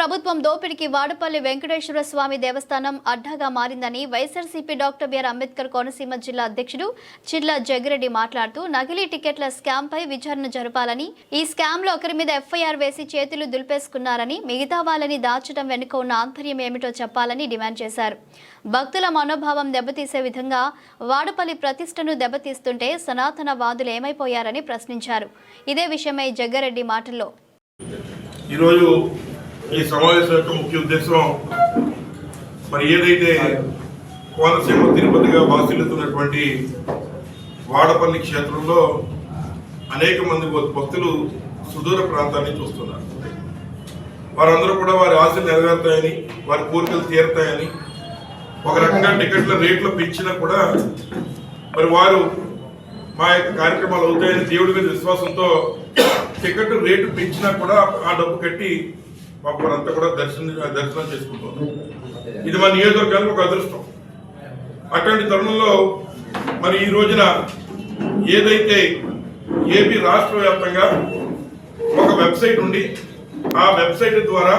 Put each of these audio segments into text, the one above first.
ప్రభుత్వం దోపిడీకి వాడపల్లి వెంకటేశ్వర స్వామి దేవస్థానం అడ్డాగా మారిందని వైఎస్ఆర్సీపీ డాక్టర్ బిఆర్ అంబేద్కర్ కోనసీమ జిల్లా అధ్యక్షుడు చిర్ల జగ్గిరెడ్డి మాట్లాడుతూ నకిలీ టికెట్ల స్కామ్ పై విచారణ జరపాలని, ఈ స్కామ్ లో ఒకరి మీద ఎఫ్ఐఆర్ వేసి చేతులు దులిపేసుకున్నారని, మిగతా వాళ్ళని దాచడం వెనుక ఉన్న ఆంతర్యం ఏమిటో చెప్పాలని డిమాండ్ చేశారు. భక్తుల మనోభావం దెబ్బతీసే విధంగా వాడపల్లి ప్రతిష్టను దెబ్బతీస్తుంటే సనాతన వాదులు ఏమైపోయారని ప్రశ్నించారు. ఇదే విషయమై జగ్గారెడ్డి మాటల్లో ఈరోజు ఈ సమావేశం యొక్క ముఖ్య ఉద్దేశం మరి ఏదైతే కోనసీమ తిరుపతిగా వాసిల్లుతున్నటువంటి వాడపల్లి క్షేత్రంలో అనేక మంది భక్తులు సుదూర ప్రాంతాన్ని చూస్తున్నారు. వారందరూ కూడా వారి ఆశలు నెరవేరుతాయని, వారి కోరికలు తీరుతాయని, ఒక రకంగా టికెట్ల రేట్లు పెంచినా కూడా మరి వారు మా యొక్క కార్యక్రమాలు అవుతాయని దేవుడి మీద విశ్వాసంతో టికెట్ రేటు పెంచినా కూడా ఆ డబ్బు కట్టి వారంతా కూడా దర్శనం చేసుకుంటున్నారు. ఇది మన నియోజకవర్గానికి ఒక అదృష్టం. అటువంటి తరుణంలో మరి ఈ రోజున ఏదైతే ఏపీ రాష్ట్ర వ్యాప్తంగా ఒక వెబ్సైట్ ఉండి ఆ వెబ్సైట్ ద్వారా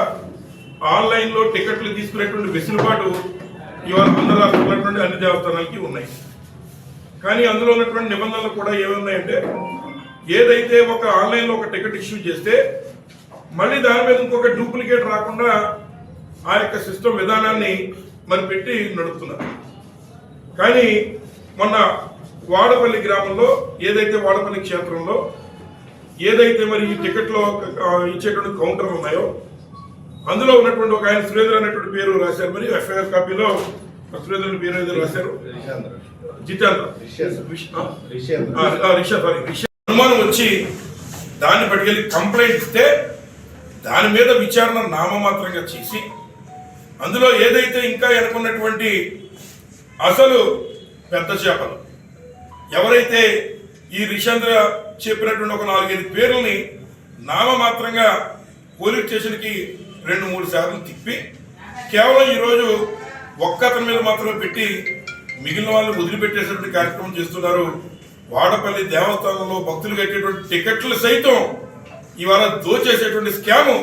ఆన్లైన్లో టికెట్లు తీసుకునేటువంటి వెసులుబాటు ఇవాళ ఆంధ్ర రాష్ట్రంలో ఉన్నటువంటి అన్ని దేవస్థానాలకి ఉన్నాయి. కానీ అందులో ఉన్నటువంటి నిబంధనలు కూడా ఏమున్నాయంటే, ఏదైతే ఒక ఆన్లైన్లో ఒక టికెట్ ఇష్యూ చేస్తే మళ్ళీ దాని మీద ఇంకొక డూప్లికేట్ రాకుండా ఆ యొక్క సిస్టమ్ విధానాన్ని మరి పెట్టి నడుపుతున్నారు. కానీ మొన్న వాడపల్లి గ్రామంలో ఏదైతే వాడపల్లి క్షేత్రంలో ఏదైతే మరి ఈ టికెట్లో ఇచ్చేటువంటి కౌంటర్లు ఉన్నాయో అందులో ఉన్నటువంటి ఒక ఆయన సురేంద్ర అనేటువంటి పేరు రాశారు. మరి ఎఫ్ఐఆర్ కాపీలో సురేంద్ర పేరు ఏదో రాశారు, జితేంద్ర అనుమానం వచ్చి దాన్ని పట్టుకెళ్ళి కంప్లైంట్ ఇస్తే దాని మీద విచారణ నామమాత్రంగా చేసి అందులో ఏదైతే ఇంకా వెనుకున్నటువంటి అసలు పెద్ద చేపలు ఎవరైతే ఈ రిషేంద్ర చెప్పినటువంటి ఒక 4-5 పేర్లని నామమాత్రంగా పోలీస్ స్టేషన్కి 2-3 సార్లు తిప్పి కేవలం ఈరోజు ఒక్కతని మీద మాత్రమే పెట్టి మిగిలిన వాళ్ళు వదిలిపెట్టేసినటువంటి కార్యక్రమం చేస్తున్నారు. వాడపల్లి దేవస్థానంలో భక్తులు కట్టేటువంటి టికెట్లు సైతం ఇవాళ దోచేసేటువంటి స్కాము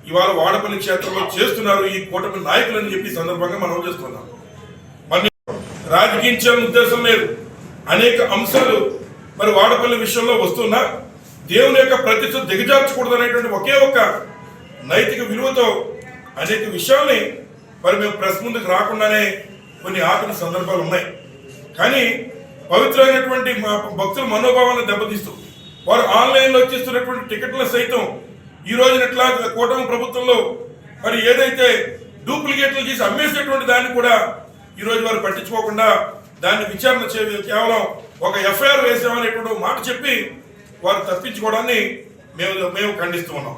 ఇవాళ వాడపల్లి క్షేత్రంలో చేస్తున్నారు ఈ కూటమి నాయకులని చెప్పి సందర్భంగా మనం చేస్తున్నాం. మరి రాజకీయించాలని ఉద్దేశం లేదు. అనేక అంశాలు మరి వాడపల్లి విషయంలో వస్తున్నా దేవుని యొక్క ప్రతిష్ట దిగజార్చకూడదు అనేటువంటి ఒకే ఒక్క నైతిక విలువతో అనేక విషయాల్ని మరి మేము ప్రెస్ ముందుకు రాకుండానే కొన్ని ఆపిన సందర్భాలు ఉన్నాయి. కానీ పవిత్రమైనటువంటి మా భక్తుల మనోభావాలను దెబ్బతీస్తూ వారు ఆన్లైన్లో వచ్చేస్తున్నటువంటి టికెట్ల సైతం ఈ రోజునట్లా కూటమి ప్రభుత్వంలో మరి ఏదైతే డూప్లికేట్లు చేసి అమ్మేసేటువంటి దాన్ని కూడా ఈరోజు వారు పట్టించుకోకుండా దాన్ని విచారణ కేవలం ఒక ఎఫ్ఐఆర్ వేసామనేటువంటి మాట చెప్పి వారు తప్పించుకోవడాన్ని మేము ఖండిస్తూ ఉన్నాం.